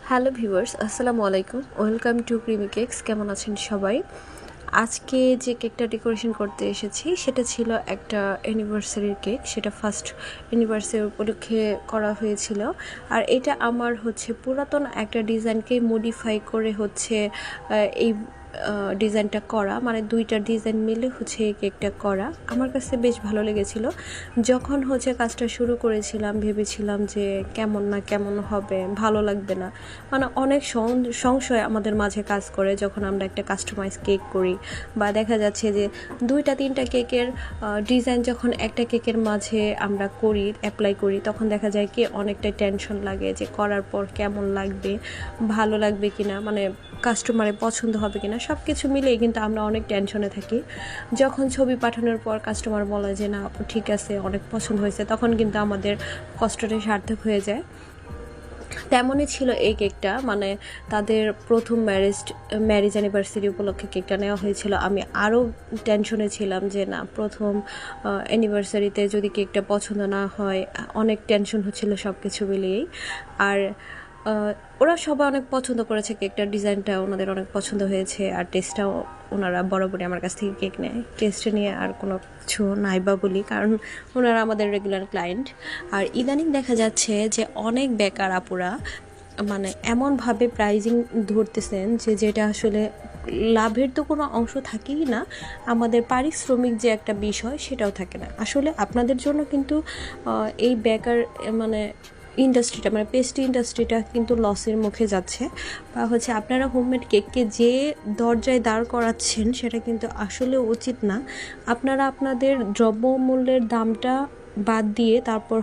Hello viewers, আসসালামু আলাইকুম। Welcome to creamy cakes. কেমন আছেন সবাই? আজকে যে কেকটা ডেকোরেশন করতে এসেছি সেটা ছিল একটা অ্যানিভার্সারির কেক। সেটা ফার্স্ট অ্যানিভার্সারি উপলক্ষে করা হয়েছিল। আর এটা আমার পুরাতন একটা ডিজাইনকে মডিফাই করে এই ডিজাইনটা করা, মানে দুইটা ডিজাইন মিলে এই কেকটা করা। আমার কাছে বেশ ভালো লেগেছিল। যখন কাজটা শুরু করেছিলাম ভেবেছিলাম যে কেমন না কেমন হবে, ভালো লাগবে না, মানে অনেক সংশয় আমাদের মাঝে কাজ করে যখন আমরা একটা কাস্টমাইজ কেক করি, বা দেখা যাচ্ছে যে দুইটা তিনটা কেকের ডিজাইন যখন একটা কেকের মাঝে আমরা করি, অ্যাপ্লাই করি, তখন দেখা যায় কি অনেকটাই টেনশন লাগে যে করার পর কেমন লাগবে, ভালো লাগবে কিনা, মানে কাস্টমারের পছন্দ হবে কিনা, সব কিছু মিলেই কিন্তু আমরা অনেক টেনশনে থাকি। যখন ছবি পাঠানোর পর কাস্টমার বলে যে না আপু ঠিক আছে, অনেক পছন্দ হয়েছে, তখন কিন্তু আমাদের কষ্টটা সার্থক হয়ে যায়। তেমনই ছিল এই কেকটা, মানে তাদের প্রথম ম্যারেজ অ্যানিভার্সারি উপলক্ষে কেকটা নেওয়া হয়েছিল। আমি আরও টেনশনে ছিলাম যে না, প্রথম অ্যানিভার্সারিতে যদি কেকটা পছন্দ না হয়, অনেক টেনশন হচ্ছিল সব কিছু মিলিয়েই। আর ওরা সবাই অনেক পছন্দ করেছে কেকটার ডিজাইনটা, ওনাদের অনেক পছন্দ হয়েছে। আর টেস্টটাও ওনারা বরাবরই আমার কাছ থেকে কেক নেয়, টেস্ট নিয়ে আর কোনো কিছু নাই বা বলি, কারণ ওনারা আমাদের রেগুলার ক্লায়েন্ট। আর ইদানিং দেখা যাচ্ছে যে অনেক বেকার আপুরা মানে এমনভাবে প্রাইজিং ধরতেছেন যেটা আসলে লাভের তো কোনো অংশ থাকেই না, আমাদের পারিশ্রমিক যে একটা বিষয় সেটাও থাকে না। আসলে আপনাদের জন্য কিন্তু এই বেকার মানে ইন্ডাস্ট্রিটা, মানে পেস্ট্রি ইন্ডাস্ট্রিটা কিন্তু লসের মুখে যাচ্ছে। বা আপনারা হোমমেড কেককে যে দরজায় দাঁড় করাচ্ছেন সেটা কিন্তু আসলে উচিত না। আপনারা আপনাদের দ্রব্যমূল্যের দামটা বাদ দিয়ে তারপর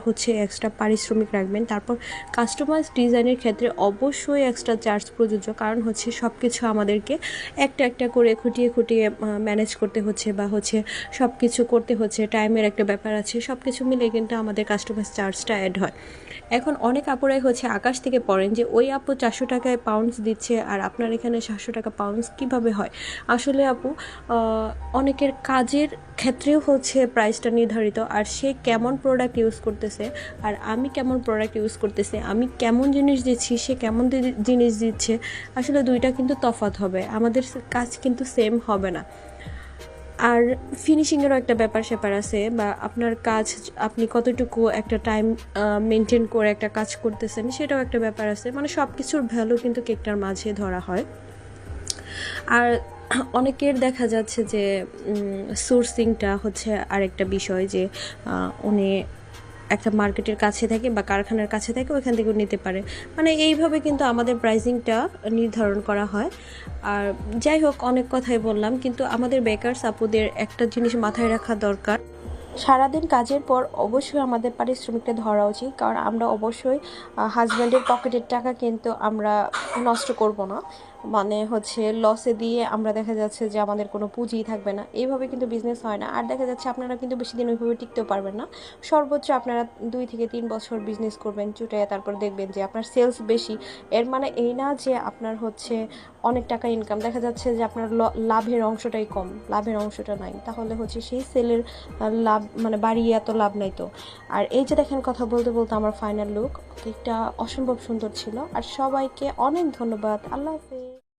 এক্সট্রা পারিশ্রমিক রাখবেন। তারপর কাস্টমাইজ ডিজাইনের ক্ষেত্রে অবশ্যই এক্সট্রা চার্জ প্রযোজ্য, কারণ সব কিছু আমাদেরকে একটা একটা করে খুঁটিয়ে খুঁটিয়ে ম্যানেজ করতে হচ্ছে, বা সব কিছু করতে হচ্ছে, টাইমের একটা ব্যাপার আছে, সব কিছু মিলে কিন্তু আমাদের কাস্টমাইজ চার্জটা অ্যাড হয়। এখন অনেক আপুরাই আকাশ থেকে পড়েন যে ওই আপু 400 টাকায় পাউন্ডস দিচ্ছে আর আপনার এখানে 700 টাকা পাউন্ডস কীভাবে হয়। আসলে আপু অনেকের কাজের ক্ষেত্রেও প্রাইসটা নির্ধারিত, আর সে কেমন প্রোডাক্ট ইউজ করতেছে আর আমি কেমন প্রোডাক্ট ইউজ করতেছি, আমি কেমন জিনিস দিচ্ছি, সে কেমন জিনিস দিচ্ছে, আসলে দুইটা কিন্তু তফাৎ হবে, আমাদের কাজ কিন্তু সেম হবে না। আর ফিনিশিংয়েরও একটা ব্যাপার স্যাপার আছে, বা আপনার কাজ আপনি কতটুকু একটা টাইম মেনটেন করে একটা কাজ করতেছেন সেটাও একটা ব্যাপার আছে, মানে সব কিছুর ভ্যালু কিন্তু কেকটার মাঝে ধরা হয়। আর অনেকের দেখা যাচ্ছে যে সোর্সিংটা আরেকটা বিষয়, যে উনি একটা মার্কেটের কাছে থাকে বা কারখানার কাছে থাকে, ওইখান থেকেও নিতে পারে, মানে এইভাবে কিন্তু আমাদের প্রাইসিংটা নির্ধারণ করা হয়। আর যাই হোক, অনেক কথাই বললাম, কিন্তু আমাদের বেকারস আপুদের একটা জিনিস মাথায় রাখা দরকার, সারাদিন কাজের পর অবশ্যই আমাদের পারিশ্রমিকটা ধরা উচিত, কারণ আমরা অবশ্যই হাজব্যান্ডের পকেটের টাকা কিন্তু আমরা নষ্ট করব না, মানে লসে দিয়ে আমরা দেখা যাচ্ছে যে আমাদের কোনো পুঁজিই থাকবে না, এইভাবে কিন্তু বিজনেস হয় না। আর দেখা যাচ্ছে আপনারা কিন্তু বেশি দিন ওইভাবে টিকতেও পারবেন না, সর্বোচ্চ আপনারা 2 থেকে 3 বছর বিজনেস করবেন চুটে, তারপর দেখবেন যে আপনার সেলস বেশি। এর মানে এই না যে আপনার অনেক টাকা ইনকাম, দেখা যাচ্ছে যে আপনার লাভের অংশটাই কম, লাভের অংশটা নাই, তাহলে সেই সেলের লাভ মানে বাড়িয়ে এত লাভ নাই তো। আর এই যে দেখেন, কথা বলতে বলতে আমার ফাইনাল লুক, কেকটা অসম্ভব সুন্দর ছিল। আর সবাইকে অনেক ধন্যবাদ, আল্লাহ হাফেজ।